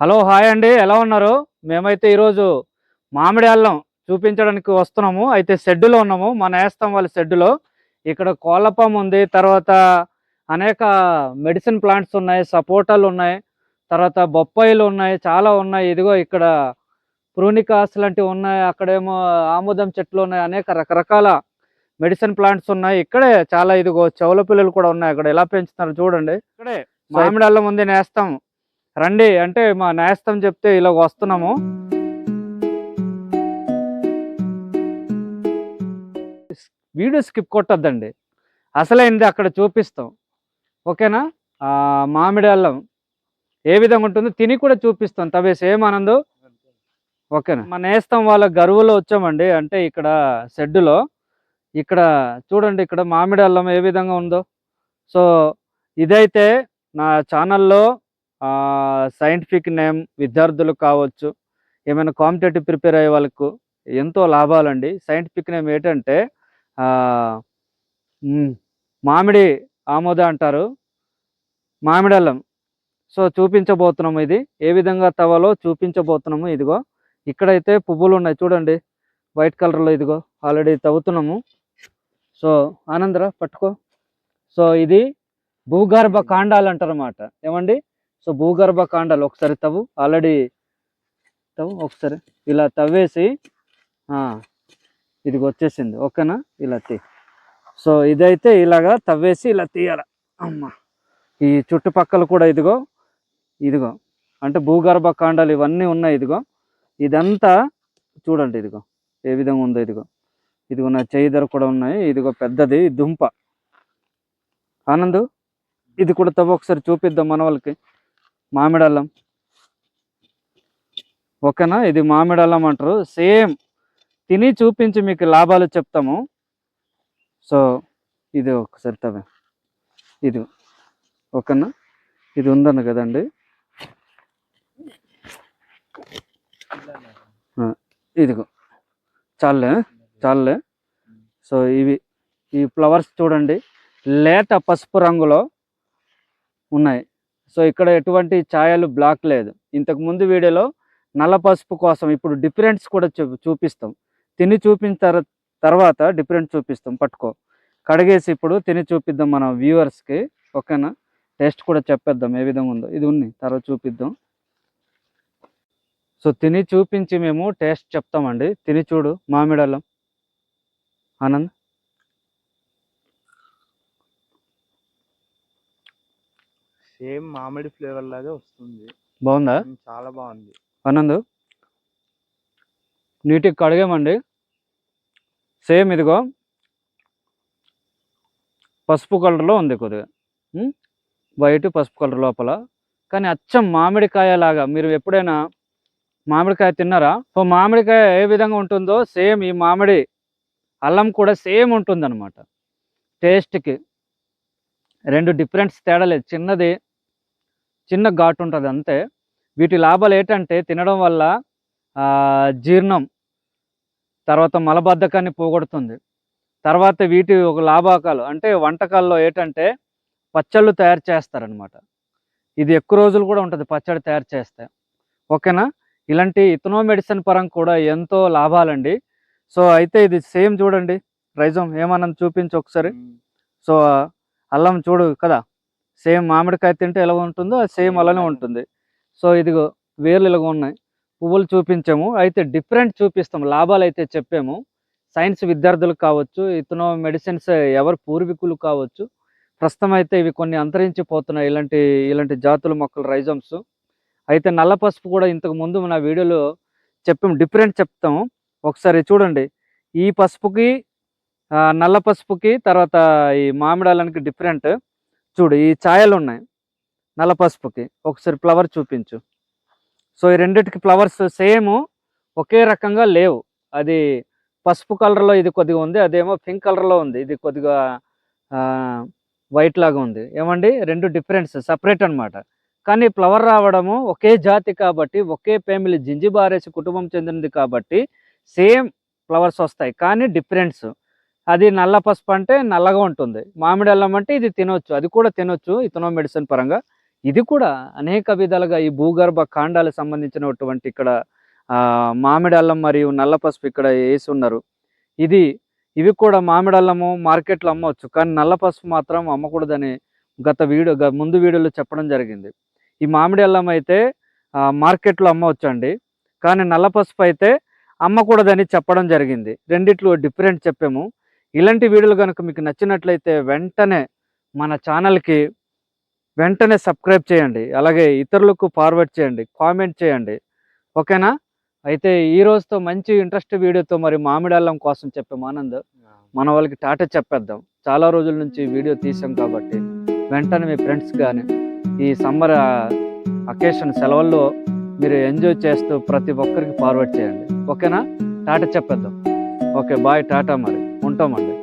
Hello hi అండి, ఎలా ఉన్నారు? మేమైతే ఈరోజు మామిడి అల్లం చూపించడానికి వస్తున్నాము. అయితే షెడ్డులో ఉన్నాము, మా నేస్తం వాళ్ళ షెడ్డులో. ఇక్కడ కోళ్ళపాము ఉంది, తర్వాత అనేక మెడిసిన్ ప్లాంట్స్ ఉన్నాయి, సపోటాలు ఉన్నాయి, తర్వాత బొప్పాయిలు ఉన్నాయి, చాలా ఉన్నాయి. ఇదిగో ఇక్కడ ప్రూనికాస్ లాంటివి ఉన్నాయి, అక్కడేమో ఆముదం చెట్లు ఉన్నాయి, అనేక రకరకాల మెడిసిన్ ప్లాంట్స్ ఉన్నాయి. ఇక్కడే చాలా ఇదిగో చెవుల పిల్లలు కూడా ఉన్నాయి. అక్కడ ఎలా పెంచుతున్నారు చూడండి. ఇక్కడే మామిడి అల్లం ఉంది, నేస్తం రండి అంటే మా నేస్తం చెప్తే ఇలా వస్తున్నాము. వీడియో స్కిప్ కొట్టద్దండి, అసలైంది అక్కడ చూపిస్తాం, ఓకేనా? మామిడి అల్లం ఏ విధంగా ఉంటుందో తిని కూడా చూపిస్తాం. తవేసి ఏమనందు, ఓకేనా? మా నేస్తం వాళ్ళ గరువులో వచ్చామండి, అంటే ఇక్కడ షెడ్డులో. ఇక్కడ చూడండి, ఇక్కడ మామిడి అల్లం ఏ విధంగా ఉందో. సో ఇదైతే నా ఛానల్లో సైంటిఫిక్ నేమ్ విద్యార్థులు కావచ్చు, ఏమైనా కాంపిటేటివ్ ప్రిపేర్ అయ్యే వాళ్ళకు ఎంతో లాభాలండి. సైంటిఫిక్ నేమ్ ఏంటంటే మామిడి ఆమోద అంటారు, మామిడి అల్లం. సో చూపించబోతున్నాము, ఇది ఏ విధంగా తవ్వాలో చూపించబోతున్నాము. ఇదిగో ఇక్కడైతే పువ్వులు ఉన్నాయి చూడండి, వైట్ కలర్లో. ఇదిగో ఆల్రెడీ తవ్వుతున్నాము. సో ఆనందరా పట్టుకో. సో ఇది భూగర్భ కాండాలు అంటారు అన్నమాట, ఏమండి? సో భూగర్భ కాండాలు ఒకసారి తవ్వు, ఆల్రెడీ తవ్వు ఒకసారి, ఇలా తవ్వేసి ఇదిగో వచ్చేసింది, ఓకేనా? ఇలా తీ. సో ఇదైతే ఇలాగా తవ్వేసి ఇలా తీయాల. అమ్మ, ఈ చుట్టుపక్కల కూడా ఇదిగో ఇదిగో అంటే భూగర్భ కాండాలు ఇవన్నీ ఉన్నాయి. ఇదిగో ఇదంతా చూడండి, ఇదిగో ఏ విధంగా ఉందో. ఇదిగో ఇదిగో నా చేయి ధర కూడా ఉన్నాయి. ఇదిగో పెద్దది దుంప. ఆనందు ఇది కూడా తవ్వు, ఒకసారి చూపిద్దాం మన వాళ్ళకి. మామిడి అల్లం, ఓకేనా? ఇది మామిడి అల్లం అంటారు. సేమ్ తిని చూపించి మీకు లాభాలు చెప్తాము. సో ఇది ఒకసారి తవ్వే, ఇది ఓకేనా? ఇది ఉందన్న కదండి, ఇదిగో చాలే చాలే. సో ఇవి ఈ ఫ్లవర్స్ చూడండి, లేత పసుపు రంగులో ఉన్నాయి. సో ఇక్కడ ఎటువంటి ఛాయలు బ్లాక్ లేదు. ఇంతకు ముందు వీడియోలో నల్ల పసుపు కోసం, ఇప్పుడు డిఫరెన్స్ కూడా చూపిస్తాం. తిని చూపించిన తర్వాత డిఫరెంట్ చూపిస్తాం. పట్టుకో, కడిగేసి ఇప్పుడు తిని చూపిద్దాం మన వ్యూవర్స్కి, ఓకేనా? టేస్ట్ కూడా చెప్పేద్దాం ఏ విధంగా ఉందో. ఇది ఉంది, తర్వాత చూపిద్దాం. సో తిని చూపించి మేము టేస్ట్ చెప్తామండి. తిని చూడు మామిడి అల్లం. ఆనంద్, సేమ్ మామిడి ఫ్లేవర్ లాగే వస్తుంది. బాగుందా? చాలా బాగుంది. ఆనంద్, నీటికి కడిగామండి. సేమ్ ఇదిగో పసుపు కలర్లో ఉంది, కొద్దిగా వైట్ పసుపు కలర్ లోపల, కానీ అచ్చం మామిడికాయ లాగా. మీరు ఎప్పుడైనా మామిడికాయ తిన్నారా? సో మామిడికాయ ఏ విధంగా ఉంటుందో సేమ్ ఈ మామిడి అల్లం కూడా సేమ్ ఉంటుంది అనమాట. టేస్ట్కి రెండు డిఫరెంట్స్ తేడా లేదు, చిన్న ఘాటు ఉంటుంది అంతే. వీటి లాభాలు ఏంటంటే తినడం వల్ల జీర్ణం, తర్వాత మలబద్ధకాన్ని పోగొడుతుంది. తర్వాత వీటి ఒక లాభాకాలు అంటే వంటకాల్లో ఏంటంటే పచ్చళ్ళు తయారు చేస్తారనమాట. ఇది ఎక్కువ రోజులు కూడా ఉంటుంది పచ్చడి తయారు చేస్తే, ఓకేనా? ఇలాంటి ఇథనో మెడిసిన్ పరంగా కూడా ఎంతో లాభాలండి. సో అయితే ఇది సేమ్ చూడండి, రైజం ఏమన్నా చూపించు ఒకసారి. సో అల్లం చూడు కదా, సేమ్ మామిడికాయ తింటే ఎలా ఉంటుందో అది సేమ్ అలానే ఉంటుంది. సో ఇదిగో వేర్లు ఇలాగ ఉన్నాయి, పువ్వులు చూపించాము. అయితే డిఫరెంట్ చూపిస్తాం, లాభాలు అయితే చెప్పాము. సైన్స్ విద్యార్థులు కావచ్చు, ఇతను మెడిసిన్స్ ఎవరు పూర్వీకులు కావచ్చు. ప్రస్తుతం అయితే ఇవి కొన్ని అంతరించిపోతున్నాయి, ఇలాంటి జాతుల మొక్కలు రైజమ్స్. అయితే నల్ల పసుపు కూడా ఇంతకు ముందు నా వీడియోలో చెప్పాము, డిఫరెంట్ చెప్తాము. ఒకసారి చూడండి, ఈ పసుపుకి నల్ల పసుపుకి తర్వాత ఈ మామిడాలనికి డిఫరెంట్. చూడు ఈ ఛాయలు ఉన్నాయి నల్ల పసుపుకి, ఒకసారి ఫ్లవర్ చూపించు. సో ఈ రెండిటికి ఫ్లవర్స్ సేమ్ ఒకే రకంగా లేవు. అది పసుపు కలర్లో ఇది కొద్దిగా ఉంది, అదేమో పింక్ కలర్లో ఉంది, ఇది కొద్దిగా వైట్ లాగా ఉంది. ఏమండి, రెండు డిఫరెన్స్ సపరేట్ అనమాట. కానీ ఫ్లవర్ రావడము ఒకే జాతి కాబట్టి, ఒకే ఫ్యామిలీ జింజిబారేసి కుటుంబం చెందినది కాబట్టి సేమ్ ఫ్లవర్స్ వస్తాయి, కానీ డిఫరెన్స్. అది నల్ల పసుపు అంటే నల్లగా ఉంటుంది, మామిడి అల్లం అంటే ఇది తినొచ్చు, అది కూడా తినొచ్చు ఇథనో మెడిసిన్ పరంగా. ఇది కూడా అనేక విధాలుగా ఈ భూగర్భ కాండాలకు సంబంధించినటువంటి ఇక్కడ మామిడి అల్లం మరియు నల్ల పసుపు ఇక్కడ వేసి ఉన్నారు. ఇవి కూడా మామిడి అల్లము మార్కెట్లో అమ్మవచ్చు, కానీ నల్ల పసుపు మాత్రం అమ్మకూడదని ముందు వీడియోలో చెప్పడం జరిగింది. ఈ మామిడి అల్లం అయితే మార్కెట్లో అమ్మవచ్చు అండి, కానీ నల్ల పసుపు అయితే అమ్మకూడదని చెప్పడం జరిగింది. రెండిట్లో డిఫరెంట్ చెప్పాము. ఇలాంటి వీడియోలు కనుక మీకు నచ్చినట్లయితే వెంటనే మన ఛానల్కి సబ్స్క్రైబ్ చేయండి, అలాగే ఇతరులకు ఫార్వర్డ్ చేయండి, కామెంట్ చేయండి, ఓకేనా? అయితే ఈ రోజుతో మంచి ఇంట్రెస్ట్ వీడియోతో మరి మామిడి అల్లం కోసం చెప్పాము ఆనంద్. మన వాళ్ళకి టాటా చెప్పేద్దాం. చాలా రోజుల నుంచి వీడియో తీసాం కాబట్టి వెంటనే మీ ఫ్రెండ్స్ కానీ ఈ సమ్మర్ అకేషన్ సెలవుల్లో మీరు ఎంజాయ్ చేస్తూ ప్రతి ఒక్కరికి ఫార్వర్డ్ చేయండి, ఓకేనా? టాటా చెప్పేద్దాం. ఓకే బాయ్, టాటా, మరి ఉంటామండి.